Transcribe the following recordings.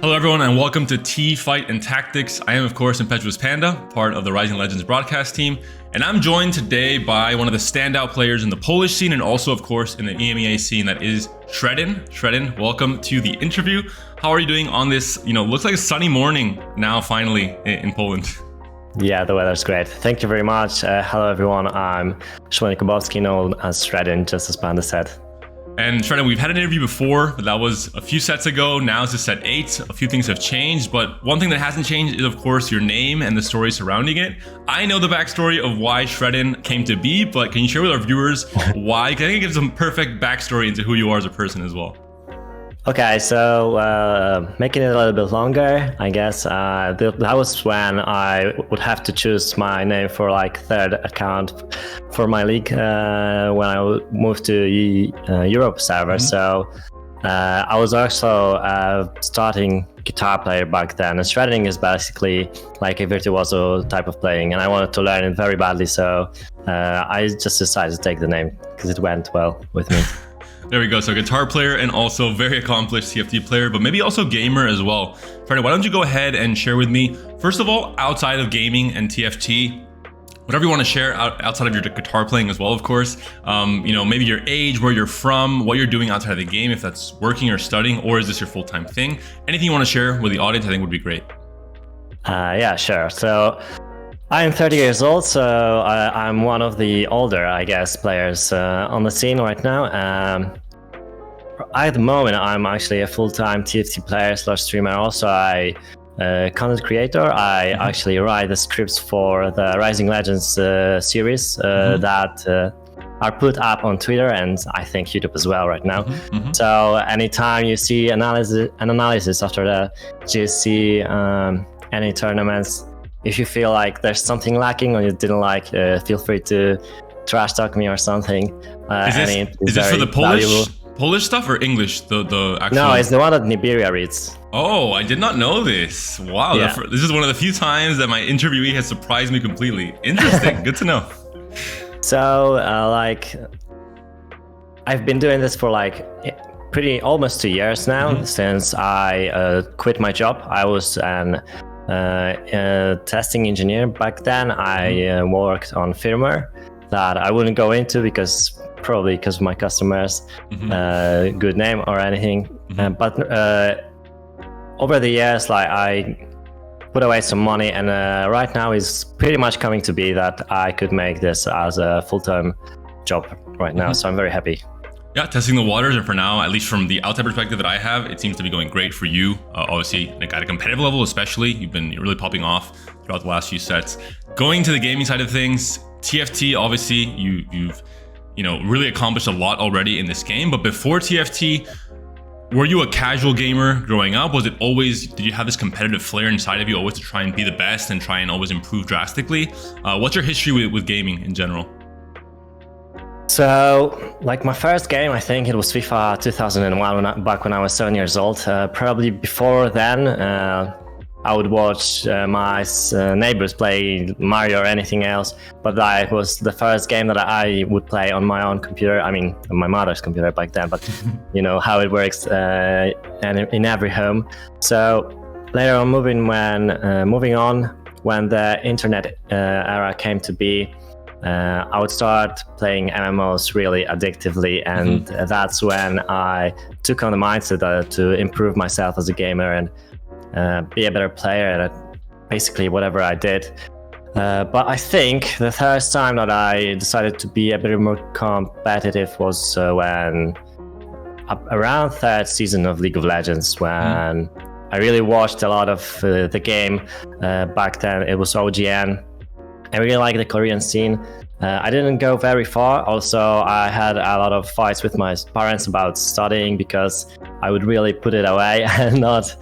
Hello everyone and welcome to Teamfight and Tactics. I am of course ImpetuousPanda, part of the Rising Legends broadcast team, and I'm joined today by one of the standout players in the Polish scene and also of course in the EMEA scene, that is Shreddin. Shreddin, welcome to the interview. How are you doing on this, looks like a sunny morning now finally in Poland? Yeah, the weather's great. Thank you very much. Hello everyone, I'm Shreddin, known as Shreddin, just as Panda said. And Shreddin, we've had an interview before, but that was a few sets ago. Now it's set 8. A few things have changed, but one thing that hasn't changed is, of course, your name and the story surrounding it. I know the backstory of why Shreddin came to be, but can you share with our viewers why? I think it gives them perfect backstory into who you are as a person as well. Okay, so making it a little bit longer, I guess, that was when I would have to choose my name for third account for my league when I moved to Europe server. Mm-hmm. So I was also starting guitar player back then, and shredding is basically like a virtuoso type of playing, and I wanted to learn it very badly, so I just decided to take the name because it went well with me. There we go. So guitar player and also very accomplished TFT player, but maybe also gamer as well. Freddy, why don't you go ahead and share with me, first of all, outside of gaming and TFT, whatever you want to share outside of your guitar playing as well, of course. Maybe your age, where you're from, what you're doing outside of the game, if that's working or studying, or is this your full-time thing? Anything you want to share with the audience, I think would be great. Yeah, sure. So I'm 30 years old, so I'm one of the older, I guess, players on the scene right now. At the moment, I'm actually a full-time TFT player / streamer. Also, content creator. I actually write the scripts for the Rising Legends series that are put up on Twitter and I think YouTube as well right now. So anytime you see an analysis after the GSC, any tournaments, if you feel like there's something lacking or you didn't like, feel free to trash talk me or something. Is this for the Polish stuff or English? The actual... No, it's the one that Niberia reads. Oh, I did not know this. Wow, yeah. This is one of the few times that my interviewee has surprised me completely. Interesting. Good to know. So, I've been doing this for almost 2 years now, since I quit my job. I was an testing engineer back then. I worked on firmware that I wouldn't go into probably because of my customers, good name or anything. But over the years, I put away some money, and right now is pretty much coming to be that I could make this as a full-time job right now. So I'm very happy. Yeah, testing the waters, and for now, at least from the outside perspective that I have, it seems to be going great for you. Obviously, at a competitive level especially, you've been really popping off throughout the last few sets. Going to the gaming side of things, TFT, obviously, you've really accomplished a lot already in this game. But before TFT, were you a casual gamer growing up? Did you have this competitive flair inside of you always to try and be the best and try and always improve drastically? What's your history with gaming in general? So, my first game, I think it was FIFA 2001, back when I was 7 years old. Probably before then, I would watch my neighbors play Mario or anything else, but that was the first game that I would play on my own computer. I mean, on my mother's computer back then, but you know how it works in every home. So later on, moving on, when the internet era came to be, I would start playing MMOs really addictively, and that's when I took on the mindset to improve myself as a gamer and be a better player at basically whatever I did. But I think the first time that I decided to be a bit more competitive was when around third season of League of Legends, when I really watched a lot of the game. Back then it was OGN. I really like the Korean scene. I didn't go very far. Also, I had a lot of fights with my parents about studying because I would really put it away and not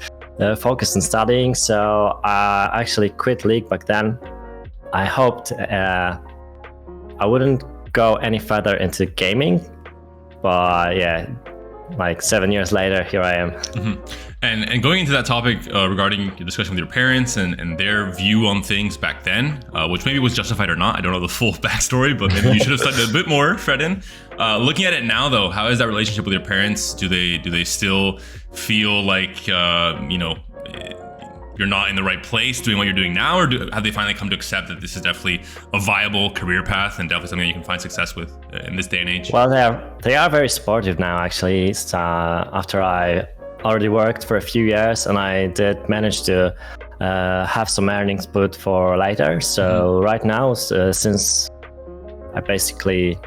focus on studying. So I actually quit League back then. I hoped I wouldn't go any further into gaming, but yeah, 7 years later, here I am. And going into that topic regarding your discussion with your parents and their view on things back then, which maybe was justified or not, I don't know the full backstory, but maybe you should have studied a bit more, Shreddin. Looking at it now, though, how is that relationship with your parents? Do they still feel like you're not in the right place doing what you're doing now, or have they finally come to accept that this is definitely a viable career path and definitely something that you can find success with in this day and age? Well, they are very supportive now, actually. After I already worked for a few years, and I did manage to have some earnings put for later. So right now, since I basically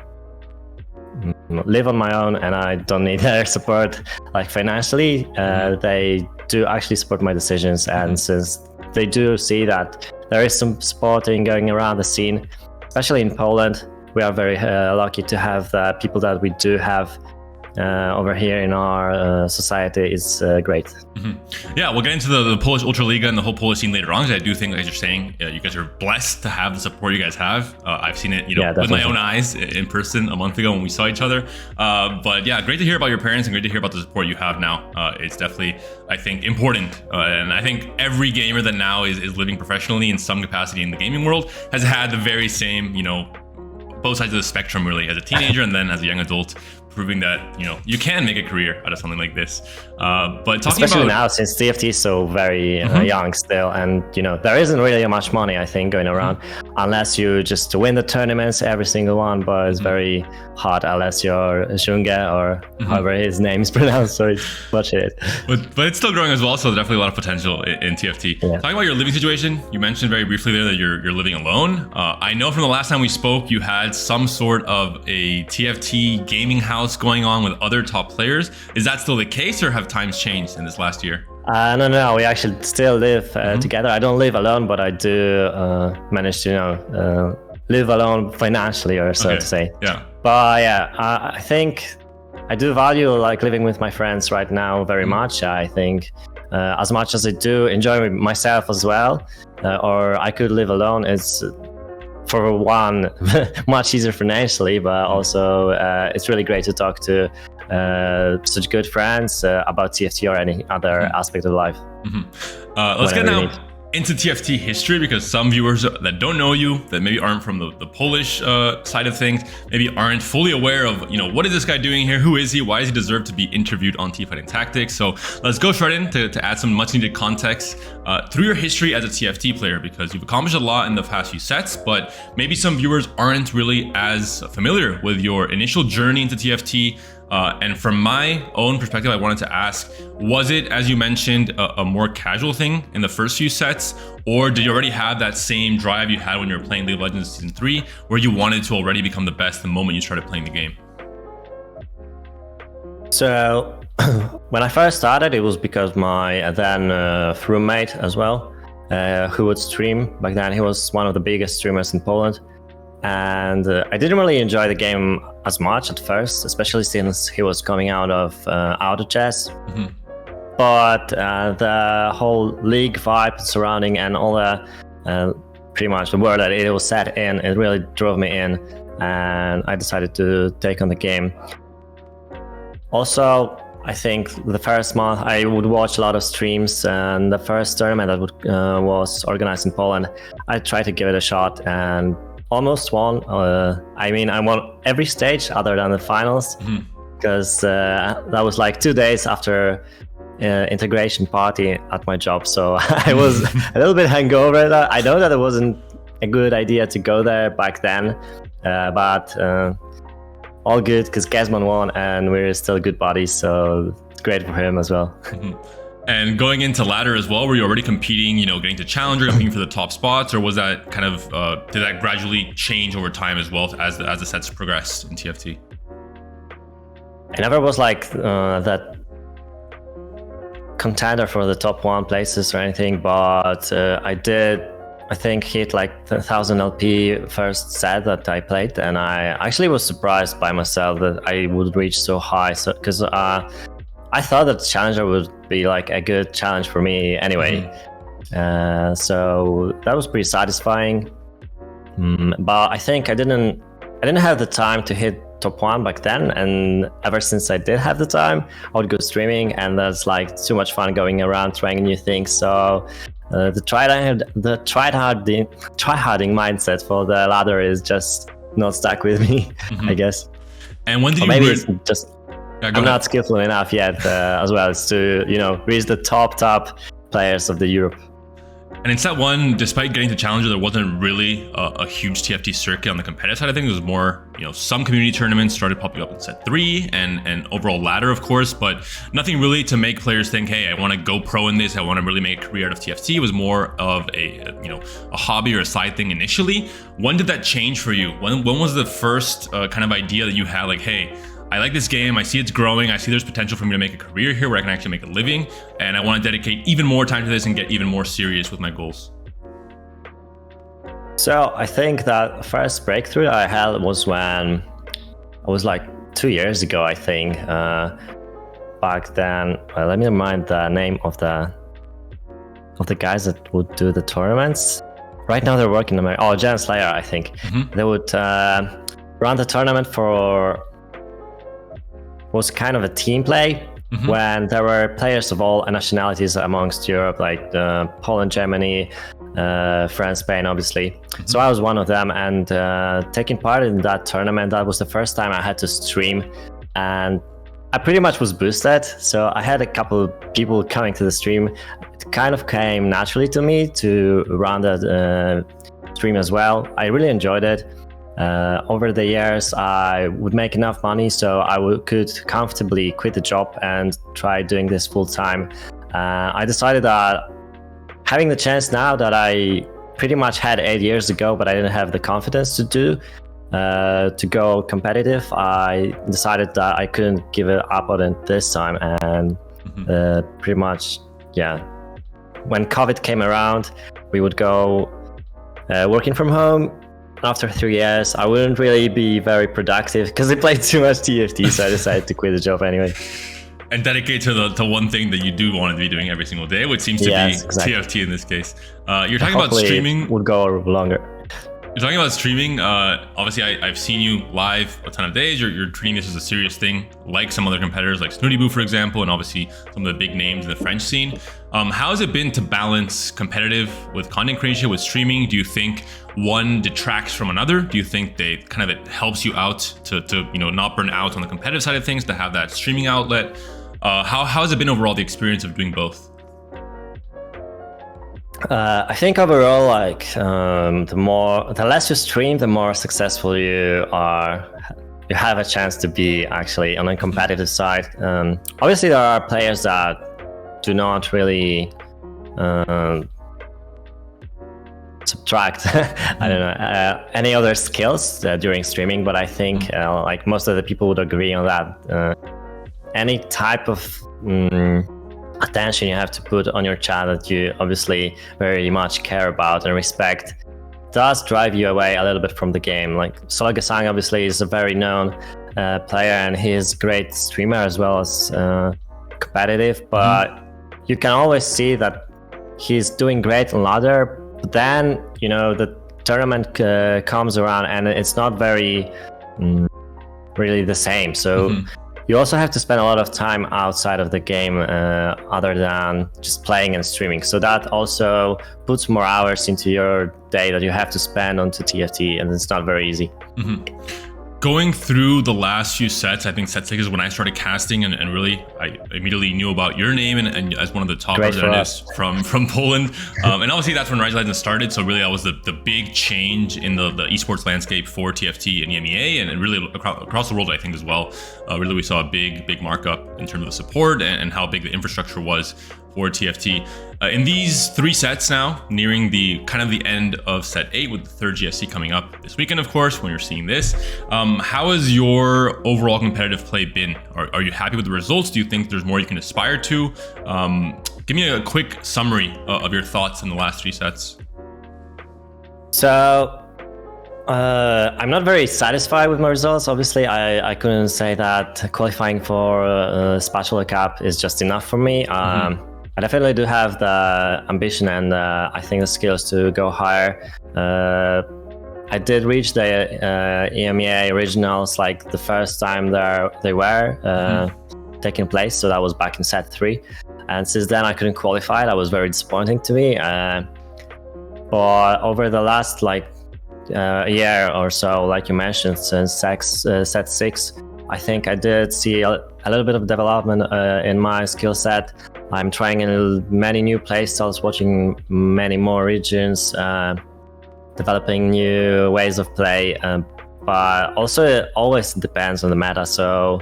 live on my own and I don't need their support like financially, they do actually support my decisions. And since they do see that there is some supporting going around the scene, especially in Poland, we are very lucky to have the people that we do have over here in our society is great. Yeah, we'll get into the Polish Ultraliga and the whole Polish scene later on, because I do think, as you're saying, you guys are blessed to have the support you guys have. I've seen it, with my own eyes in person a month ago when we saw each other. But yeah, great to hear about your parents and great to hear about the support you have now. It's definitely, I think, important. And I think every gamer that now is living professionally in some capacity in the gaming world has had the very same, both sides of the spectrum, really, as a teenager and then as a young adult, proving that you can make a career out of something like this. But talking especially about now, since TFT is so very young still, and there isn't really much money, I think, going around unless you just win the tournaments, every single one. But it's very hard unless you're Junge or however his name is pronounced. So it's much it. But it's still growing as well. So definitely a lot of potential in TFT. Yeah. Talking about your living situation, you mentioned very briefly there that you're living alone. I know from the last time we spoke, you had some sort of a TFT gaming house going on with other top players. Is that still the case, or have times changed in this last year? No, we actually still live together. I don't live alone, but I do manage to live alone financially, or so to say. Yeah. But yeah, I think I do value living with my friends right now very much. I think as much as I do enjoy myself as well, or I could live alone, it's for one much easier financially, but also it's really great to talk to such good friends about TFT or any other aspect of life. Let's get now into TFT history, because some viewers that don't know you, that maybe aren't from the Polish side of things, maybe aren't fully aware of, what is this guy doing here? Who is he? Why does he deserve to be interviewed on Teamfight and Tactics? So let's go, Shreddin, to add some much needed context through your history as a TFT player, because you've accomplished a lot in the past few sets, but maybe some viewers aren't really as familiar with your initial journey into TFT. And from my own perspective, I wanted to ask, was it, as you mentioned, a more casual thing in the first few sets, or did you already have that same drive you had when you were playing League of Legends Season 3, where you wanted to already become the best the moment you started playing the game? So when I first started, it was because my then roommate as well, who would stream back then. He was one of the biggest streamers in Poland. And I didn't really enjoy the game as much at first, especially since he was coming out of auto chess. But the whole league vibe surrounding and all the pretty much the world that it was set in, it really drove me in, and I decided to take on the game. Also, I think the first month I would watch a lot of streams, and the first tournament that was organized in Poland, I tried to give it a shot and almost won. I won every stage other than the finals, because that was 2 days after integration party at my job. So I was a little bit hungover. I know that it wasn't a good idea to go there back then, but all good, because Gazman won and we're still good buddies. So it's great for him as well. And going into ladder as well, were you already competing, getting to challenger, competing for the top spots, or was that kind of, did that gradually change over time as well as the sets progressed in TFT? I never was that contender for the top 1 places or anything, but I did, I think, hit 1000 LP first set that I played, and I actually was surprised by myself that I would reach so high, because I thought that Challenger would be a good challenge for me anyway. So that was pretty satisfying. But I think I didn't have the time to hit top 1 back then, and ever since I did have the time, I would go streaming, and that's too much fun going around trying new things. So the tryharding mindset for the ladder is just not stuck with me, I guess. And when did maybe you it's just I'm not skillful enough yet as well as to reach the top players of the Europe. And in set 1, despite getting to Challenger, there wasn't really a huge TFT circuit on the competitive side. I think it was more, some community tournaments started popping up in set 3 and overall ladder, of course, but nothing really to make players think, hey, I want to go pro in this. I want to really make a career out of TFT. It was more of a hobby or a side thing initially. When did that change for you? When was the first kind of idea that you had, like, hey, I like this game, I see it's growing, I see there's potential for me to make a career here where I can actually make a living, and I want to dedicate even more time to this and get even more serious with my goals? So I think that first breakthrough I had was when I was like 2 years ago, I think. Back then, let me remind the name of the guys that would do the tournaments. Right now they're working on Jan Slayer, I think. They would run the tournament was kind of a team play when there were players of all nationalities amongst Europe, like Poland, Germany, France, Spain, obviously. So I was one of them, and taking part in that tournament, that was the first time I had to stream, and I pretty much was boosted. So I had a couple of people coming to the stream. It kind of came naturally to me to run the stream as well. I really enjoyed it. Over the years, I would make enough money so I could comfortably quit the job and try doing this full time. I decided that having the chance now that I pretty much had 8 years ago, but I didn't have the confidence to go competitive, I decided that I couldn't give it up on it this time. And pretty much, when COVID came around, we would go working from home. After 3 years, I wouldn't really be very productive because I played too much TFT, so I decided to quit the job anyway. And dedicate to one thing that you do want to be doing every single day, which seems to be exactly. TFT in this case. You're talking about streaming. Would go longer. You're talking about streaming. Obviously, I've seen you live a ton of days. You're treating this as a serious thing, like some other competitors, like Snooty Boo, for example, and obviously some of the big names in the French scene. How has it been to balance competitive with content creation, with streaming? Do you think one detracts from another? Do you think it helps you out to not burn out on the competitive side of things, to have that streaming outlet? How has it been overall, the experience of doing both? I think overall, the less you stream, the more successful you are. You have a chance to be actually on a competitive side. Obviously, there are players that do not really subtract I don't know any other skills during streaming, but I think like most of the people would agree on that. Any type of attention you have to put on your chat that you obviously very much care about and respect does drive you away a little bit from the game. Like Sologasang obviously is a very known player, and he is a great streamer as well as competitive, but you can always see that he's doing great on ladder, but then the tournament comes around and it's not very really the same. So you also have to spend a lot of time outside of the game other than just playing and streaming. So that also puts more hours into your day that you have to spend onto TFT, and it's not very easy. Going through the last few sets, I think set 6 is when I started casting, and really I immediately knew about your name and as one of the top representatives from Poland. And obviously that's when Rise Legends started, so really that was the big change in the esports landscape for TFT and EMEA, and really across the world, I think, as well. Really we saw a big markup in terms of the support and how big the infrastructure was for TFT. In these 3 sets now, nearing the end of set 8 with the 3rd GSC coming up this weekend, of course, when you're seeing this. How has your overall competitive play been? Are you happy with the results? Do you think there's more you can aspire to? Give me a quick summary of your thoughts in the last 3 sets. So I'm not very satisfied with my results. Obviously, I couldn't say that qualifying for Spatula Cup is just enough for me. I definitely do have the ambition and I think the skills to go higher. I did reach the EMEA regionals like the first time they were taking place, so that was back in set 3. And since then I couldn't qualify. That was very disappointing to me. But over the last a year or so, like you mentioned, since set 6, I think I did see a little bit of development in my skill set. I'm trying many new playstyles, watching many more regions, developing new ways of play. But also it always depends on the meta. So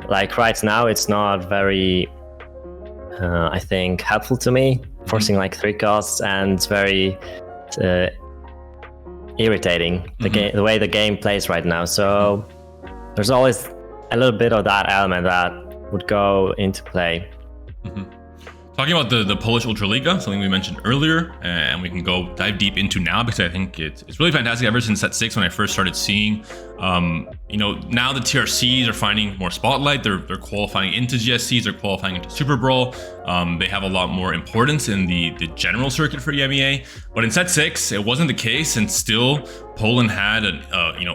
like right now, it's not very, I think, helpful to me, forcing like 3 costs, and it's very irritating, the way the game plays right now. So there's always a little bit of that element that would go into play. Talking about the Polish Ultraliga, something we mentioned earlier, and we can go dive deep into now, because I think it's really fantastic. Ever since set 6, when I first started seeing, now the TRCs are finding more spotlight. They're qualifying into GSCs, they're qualifying into Super Brawl. They have a lot more importance in the general circuit for EMEA. But in set 6, it wasn't the case, and still Poland had an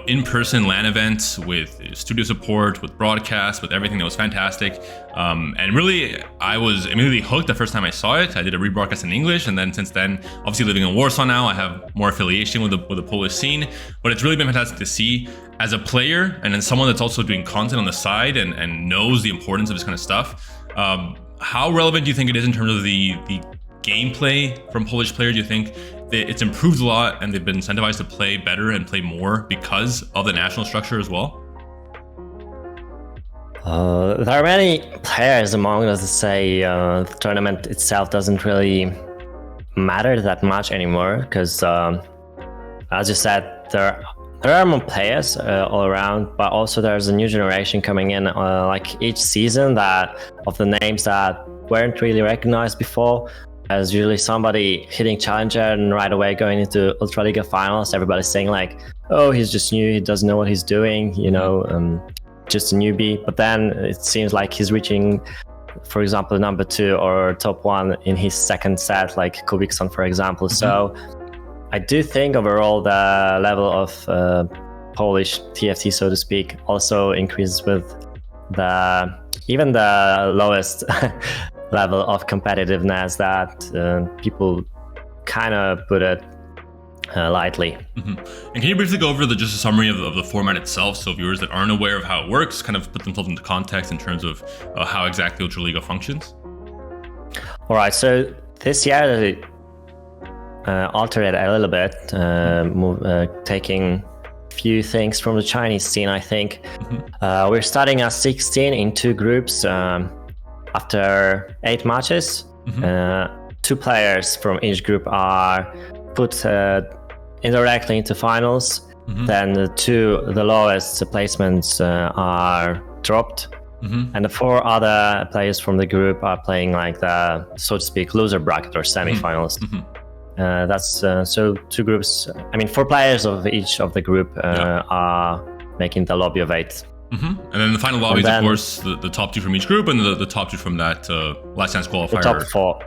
in-person LAN event with studio support, with broadcast, with everything that was fantastic. And really, I was immediately hooked the first time I saw it. I did a rebroadcast in English, and then since then, obviously living in Warsaw now, I have more affiliation with the Polish scene. But it's really been fantastic to see as a player, and as someone that's also doing content on the side and knows the importance of this kind of stuff. How relevant do you think it is in terms of the gameplay from Polish players? Do you think that it's improved a lot and they've been incentivized to play better and play more because of the national structure as well? There are many players among us that say the tournament itself doesn't really matter that much anymore, because as you said, there are more players all around, but also there's a new generation coming in, like each season, that of the names that weren't really recognized before. There's usually somebody hitting Challenger and right away going into Ultraliga finals. Everybody's saying like, oh, he's just new, he doesn't know what he's doing, just a newbie. But then it seems like he's reaching, for example, number 2 or top 1 in his second set, like Kubikson, for example. So I do think overall the level of Polish TFT, so to speak, also increases with even the lowest level of competitiveness that people kind of put it lightly. And can you briefly go over just a summary of the format itself, so viewers that aren't aware of how it works kind of put themselves into context in terms of how exactly Ultraliga functions? All right, so this year altered it a little bit, taking a few things from the Chinese scene, I think. We're starting at 16 in 2 groups. After 8 matches, 2 players from each group are put indirectly into finals. Then the lowest placements are dropped. And the 4 other players from the group are playing like the, so to speak, loser bracket or semifinals. That's so 2 groups. I mean, 4 players of each of the group are making the lobby of 8. And then the final lobby is, of course, the top 2 from each group, and the top 2 from that last chance qualifier.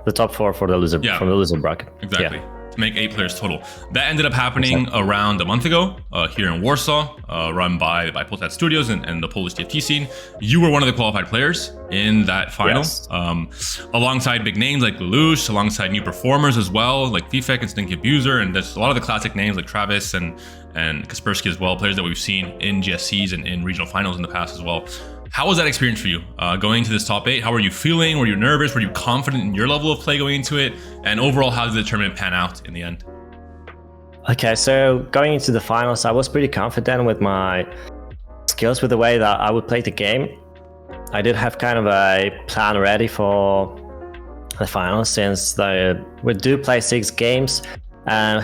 The top 4 for the loser from the loser bracket. Exactly. To make 8 players total. That ended up happening around a month ago here in Warsaw, run by Polsat Studios and the Polish TFT scene. You were one of the qualified players in that final, alongside big names like Lelouch, alongside new performers as well, like Fifek and Stinky Abuser, and there's a lot of the classic names like Travis and Kaspersky as well, players that we've seen in GSCs and in regional finals in the past as well. How was that experience for you going into this top 8? How were you feeling? Were you nervous? Were you confident in your level of play going into it? And overall, how did the tournament pan out in the end? Okay, so going into the finals, I was pretty confident with my skills, with the way that I would play the game. I did have kind of a plan ready for the finals, since we do play 6 games, and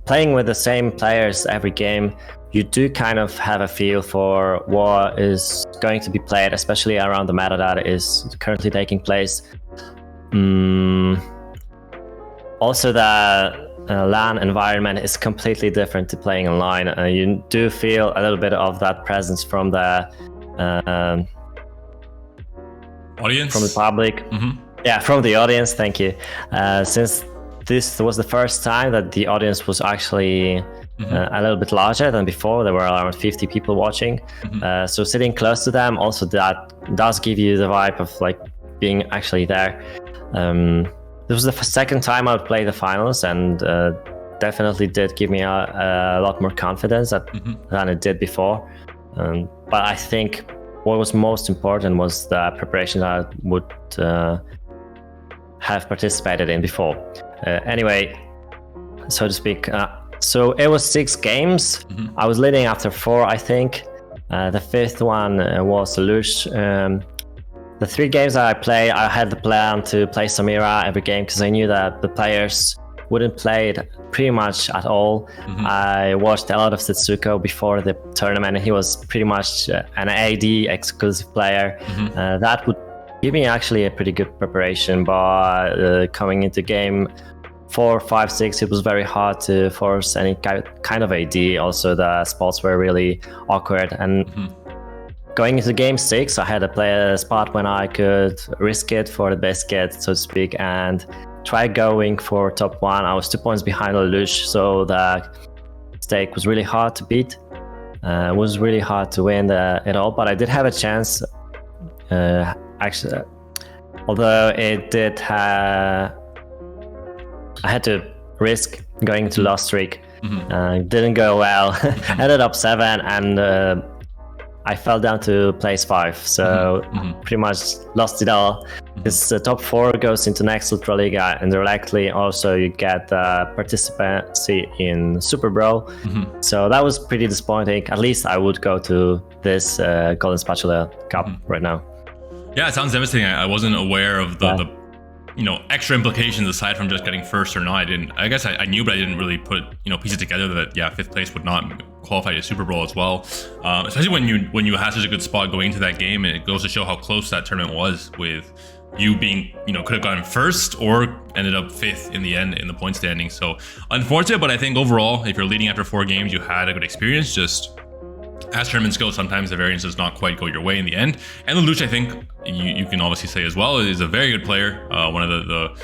playing with the same players every game, you do kind of have a feel for what is going to be played, especially around the meta that is currently taking place. Also, the LAN environment is completely different to playing online. You do feel a little bit of that presence from the audience, from the public. Yeah, from the audience. Thank you. Since this was the first time that the audience was actually a little bit larger than before. There were around 50 people watching. So sitting close to them, also that does give you the vibe of like being actually there. This was the second time I would play the finals, and definitely did give me a lot more confidence than it did before. But I think what was most important was the preparation that I would have participated in before. Anyway, so to speak. So it was 6 games. I was leading after 4, I think. The 5th one was Lush. The 3 games that I played, I had the plan to play Samira every game because I knew that the players wouldn't play it pretty much at all. I watched a lot of Setsuko before the tournament, and he was pretty much an AD exclusive player. That would give me actually a pretty good preparation, but coming into game 4, 5, 6, it was very hard to force any kind of AD. Also, the spots were really awkward. And going into game 6, I had to play a spot when I could risk it for the biscuit, so to speak, and try going for top 1. I was 2 points behind Lelouch, so the stake was really hard to beat. It was really hard to win it all, but I did have a chance. Actually, although it did I had to risk going into lost streak. Didn't go well. Ended up 7, and I fell down to place 5. So pretty much lost it all. This top 4 goes into next Ultraliga, and directly also you get participancy in Super Brawl. So that was pretty disappointing. At least I would go to this Golden Spatula Cup right now. Yeah, it sounds devastating. I wasn't aware of the extra implications aside from just getting first or not. I guess I knew, but I didn't really put piece it together that 5th place would not qualify to Super Bowl as well. Especially when you had such a good spot going into that game, and it goes to show how close that tournament was, with you being could have gotten first or ended up 5th in the end in the point standing. So unfortunate, but I think overall, if you're leading after 4 games, you had a good experience. Just as tournaments go, sometimes the variance does not quite go your way in the end. And Lelouch, I think you can obviously say as well, is a very good player. One of the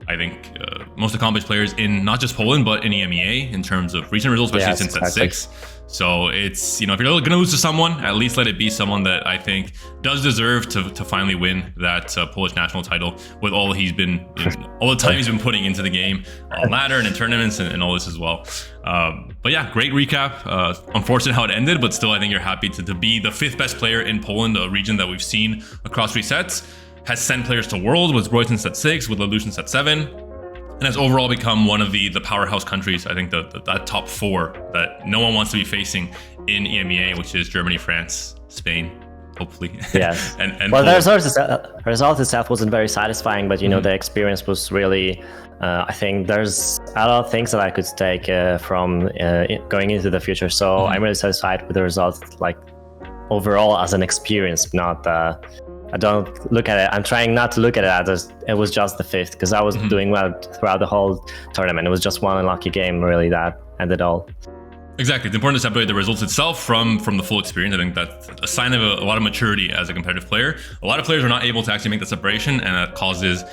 I think most accomplished players in not just Poland but in EMEA in terms of recent results, especially since at 6. So it's if you're going to lose to someone, at least let it be someone that I think does deserve to finally win that Polish national title with all all the time he's been putting into the game on ladder and in tournaments and all this as well. But yeah, great recap. Unfortunate how it ended, but still I think you're happy to be the 5th best player in Poland, a region that we've seen across 3 sets. Has sent players to World with Royce in set 6, with Lelouch in set 7, and has overall become one of the powerhouse countries. I think that top 4 that no one wants to be facing in EMEA, which is Germany, France, Spain, hopefully. Yes. and well, the result itself wasn't very satisfying, but the experience was really. I think there's a lot of things that I could take from going into the future. So I'm really satisfied with the result, like overall as an experience, not. I don't look at it. I'm trying not to look at it as it was just the 5th, because I was doing well throughout the whole tournament. It was just one unlucky game, really, that ended all. Exactly. It's important to separate the results itself from the full experience. I think that's a sign of a lot of maturity as a competitive player. A lot of players are not able to actually make the separation, and that causes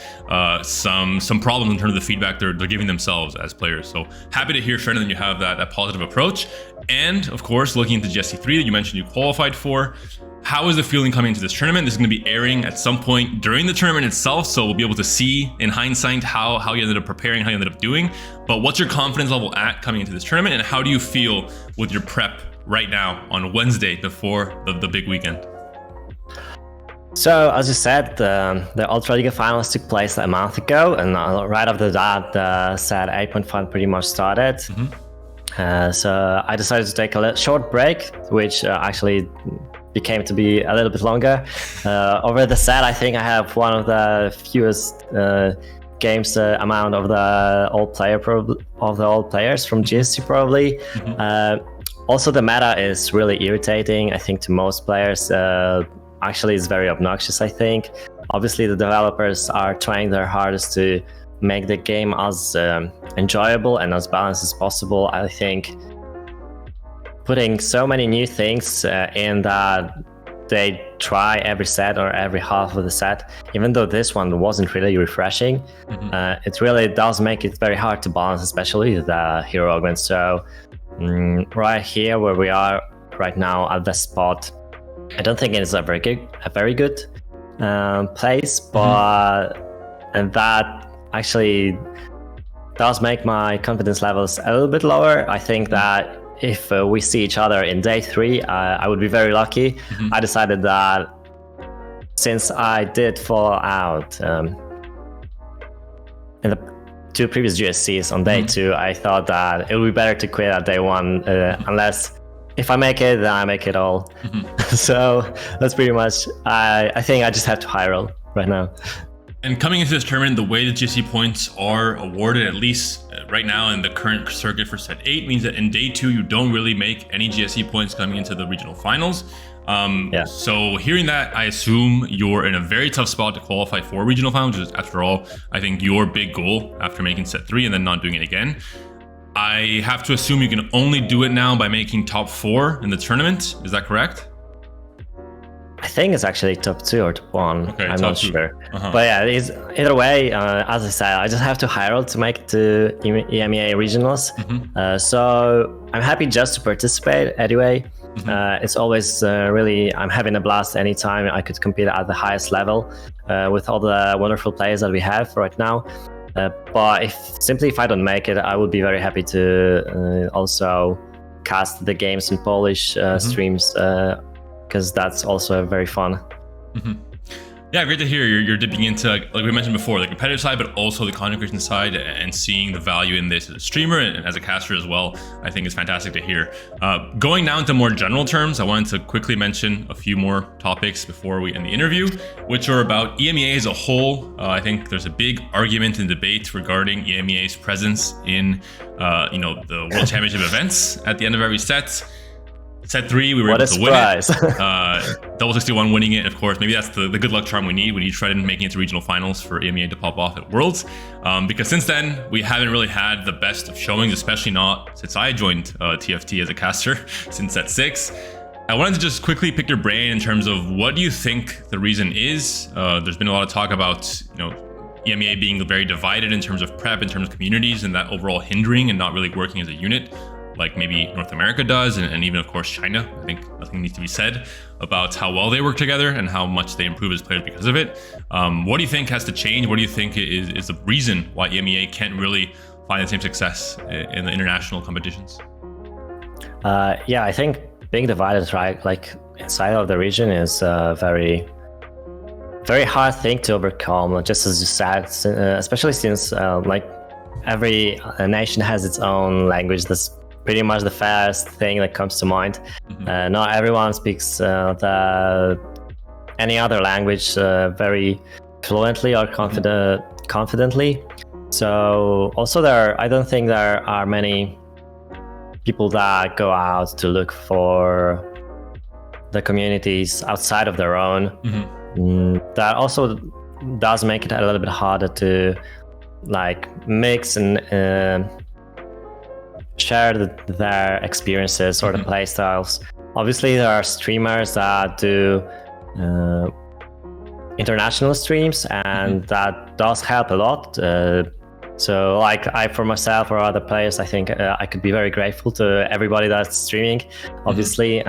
some problems in terms of the feedback they're giving themselves as players. So happy to hear, Shreddin, that you have that positive approach. And of course, looking into GSC3 that you mentioned you qualified for. How is the feeling coming into this tournament? This is going to be airing at some point during the tournament itself, so we'll be able to see in hindsight how you ended up preparing, how you ended up doing. But what's your confidence level at coming into this tournament, and how do you feel with your prep right now on Wednesday before the big weekend? So, as you said, the Ultraliga finals took place a month ago, and right after that, the set 8.5 pretty much started. So I decided to take a short break, which actually became to be a little bit longer. Over the set, I think I have one of the fewest games amount of the old players from GSC probably. Also, the meta is really irritating, I think, to most players. Actually, it's very obnoxious, I think. Obviously, the developers are trying their hardest to make the game as enjoyable and as balanced as possible. I think putting so many new things in that they try every set or every half of the set, even though this one wasn't really refreshing, it really does make it very hard to balance, especially the hero augments. So right here where we are right now at the spot, I don't think it's a very good place, but and that actually does make my confidence levels a little bit lower. I think that if we see each other in day 3, I would be very lucky. I decided that since I did fall out in the 2 previous GSCs on day 2, I thought that it would be better to quit at day 1, unless if I make it, then I make it all. So that's pretty much, I think I just have to high roll right now. And coming into this tournament, the way the GSC points are awarded, at least right now in the current circuit for set 8, means that in day 2, you don't really make any GSC points coming into the regional finals. So hearing that, I assume you're in a very tough spot to qualify for regional finals, which is, after all, I think your big goal after making set 3 and then not doing it again. I have to assume you can only do it now by making top 4 in the tournament. Is that correct? I think it's actually top 2 or top 1. Okay, I'm top not 2. sure. But yeah, it's, either way, as I said, I just have to high roll to make it to EMEA regionals. So I'm happy just to participate anyway. It's always really, I'm having a blast anytime I could compete at the highest level with all the wonderful players that we have right now. But if I don't make it, I would be very happy to also cast the games in Polish streams, because that's also very fun. Yeah, great to hear you're dipping into, like we mentioned before, the competitive side, but also the content creation side, and seeing the value in this as a streamer and as a caster as well. I think is fantastic to hear. Going now into more general terms, I wanted to quickly mention a few more topics before we end the interview, which are about EMEA as a whole. I think there's a big argument and debate regarding EMEA's presence in, the World Championship events at the end of every set. Set 3, we were able to win it. Double 61 winning it, of course. Maybe that's the good luck charm we need. We need Shreddin making it to regional finals for EMEA to pop off at Worlds. Because since then, we haven't really had the best of showings, especially not since I joined TFT as a caster since set 6. I wanted to just quickly pick your brain in terms of what do you think the reason is. There's been a lot of talk about, EMEA being very divided in terms of prep, in terms of communities, and that overall hindering and not really working as a unit, like maybe North America does, and even of course China. I think nothing needs to be said about how well they work together and how much they improve as players because of it. What do you think has to change? What do you think is the reason why EMEA can't really find the same success in the international competitions? Yeah, I think being divided, right, like inside of the region is a very hard thing to overcome, just as you said, especially since every nation has its own language. That's pretty much the first thing that comes to mind. Not everyone speaks any other language very fluently or confidently. So also I don't think there are many people that go out to look for the communities outside of their own. That also does make it a little bit harder to mix and share their experiences or the play styles. Obviously, there are streamers that do international streams, and that does help a lot. So I, for myself or other players, I think I could be very grateful to everybody that's streaming. Obviously,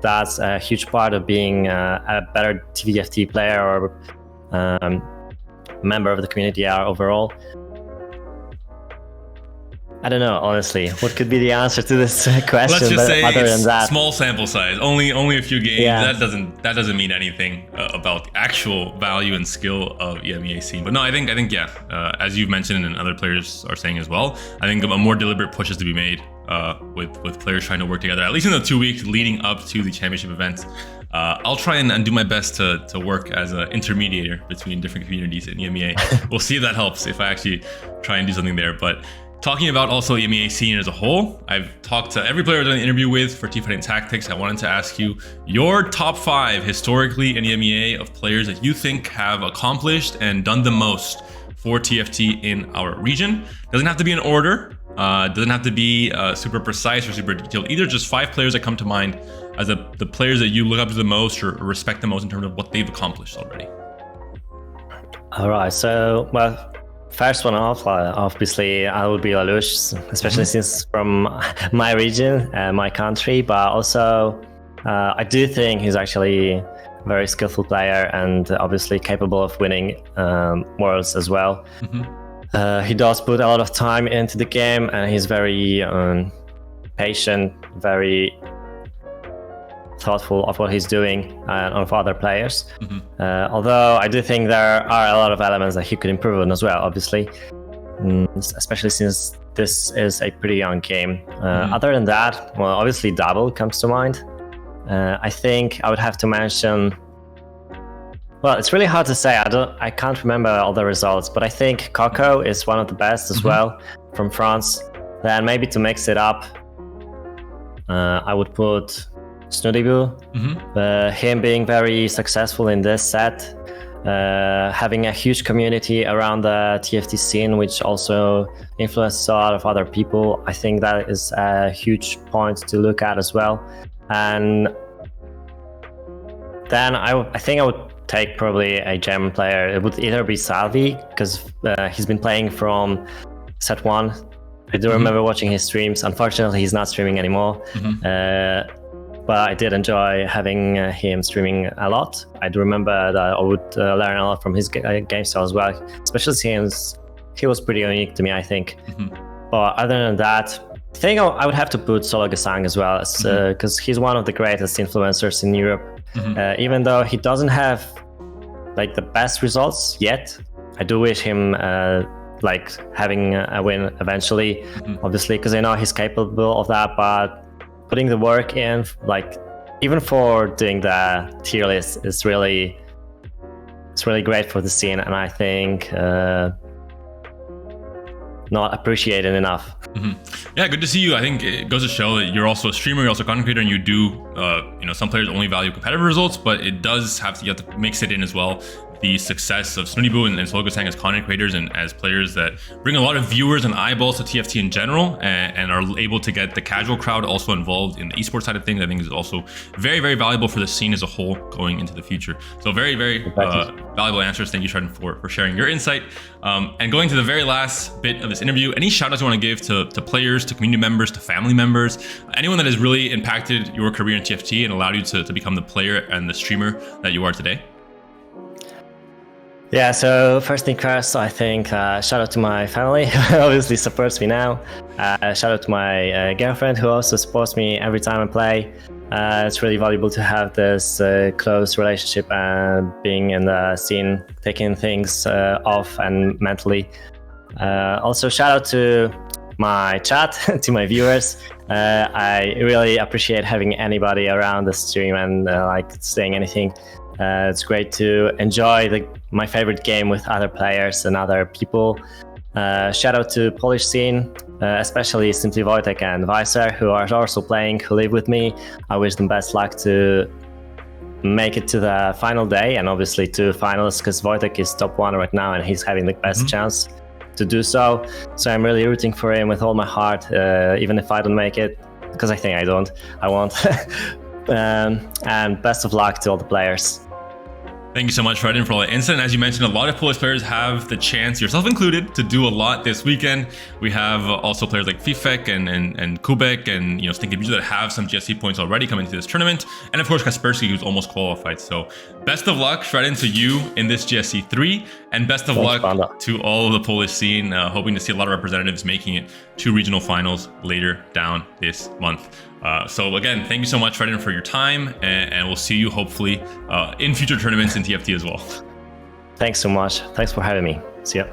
that's a huge part of being a better TVFT player or member of the community overall. I don't know, honestly, what could be the answer to this question? Let's just say other than that, small sample size, only a few games. Yeah. That doesn't mean anything about the actual value and skill of EMEA scene. But no, I think as you've mentioned and other players are saying as well, I think a more deliberate push is to be made with players trying to work together, at least in the 2 weeks leading up to the championship events. I'll try and do my best to work as an intermediator between different communities in EMEA. We'll see if that helps, if I actually try and do something there. But talking about also EMEA scene as a whole, I've talked to every player I've done an interview with for Teamfight and Tactics. I wanted to ask you your top 5 historically in EMEA of players that you think have accomplished and done the most for TFT in our region. Doesn't have to be in order. Doesn't have to be super precise or super detailed either. Just 5 players that come to mind as the players that you look up to the most or respect the most in terms of what they've accomplished already. All right. So, well, first one off, obviously, I would be Lelouch, especially since from my region and my country. But also, I do think he's actually a very skillful player and obviously capable of winning Worlds as well. He does put a lot of time into the game, and he's very patient, very thoughtful of what he's doing of other players. Although I do think there are a lot of elements that he could improve on as well, obviously, especially since this is a pretty young game. Other than that, well, obviously Double comes to mind. I think I would have to mention, well, it's really hard to say. I can't remember all the results, but I think Coco is one of the best as well from France. Then maybe to mix it up, I would put Snudiboo. Him being very successful in this set, having a huge community around the TFT scene, which also influences a lot of other people. I think that is a huge point to look at as well. And then I think I would take probably a German player. It would either be Salvi, because he's been playing from set 1. I do remember watching his streams. Unfortunately, he's not streaming anymore. But I did enjoy having him streaming a lot. I do remember that I would learn a lot from his game style as well, especially since he was pretty unique to me, I think. But other than that, I think I would have to put Solo Gesang as well, because he's one of the greatest influencers in Europe. Even though he doesn't have like the best results yet, I do wish him like having a win eventually, obviously, because I know he's capable of that. But putting the work in, like even for doing the tier list, is really great for the scene, and I think not appreciated enough. Yeah, good to see you. I think it goes to show that you're also a streamer, you're also a content creator, and you do, some players only value competitive results, but it does have to, you have to mix it in as well. The success of Snudiboo and Solo Gesang as content creators and as players that bring a lot of viewers and eyeballs to TFT in general, and are able to get the casual crowd also involved in the esports side of things, I think is also very, very valuable for the scene as a whole going into the future. So very, very valuable answers. Thank you, Shreddin, for sharing your insight. And going to the very last bit of this interview, any shout outs you want to give to players, to community members, to family members, anyone that has really impacted your career in TFT and allowed you to become the player and the streamer that you are today? Yeah, so first thing first, I think shout out to my family, who obviously supports me now. Shout out to my girlfriend, who also supports me every time I play. It's really valuable to have this close relationship and being in the scene, taking things off and mentally. Also, shout out to my chat, to my viewers. I really appreciate having anybody around the stream and like saying anything. It's great to enjoy my favorite game with other players and other people. Shout out to Polish scene, especially Simply Wojtek and Weiser, who are also playing, who live with me. I wish them best luck to make it to the final day, and obviously to finals, because Wojtek is top 1 right now and he's having the best chance to do so. So I'm really rooting for him with all my heart, even if I don't make it, because I think I won't. And best of luck to all the players. Thank you so much, Shreddin, for all that insight. As you mentioned, a lot of Polish players have the chance, yourself included, to do a lot this weekend. We have also players like Fifek and Kubek and Stinky that have some GSC points already coming to this tournament. And of course, Kaspersky, who's almost qualified. So best of luck, Shreddin, to you in this GSC 3. And best of luck to all of the Polish scene. Hoping to see a lot of representatives making it to regional finals later down this month. So again, thank you so much, Shreddin, for your time, and we'll see you hopefully in future tournaments in TFT as well. Thanks so much. Thanks for having me. See ya.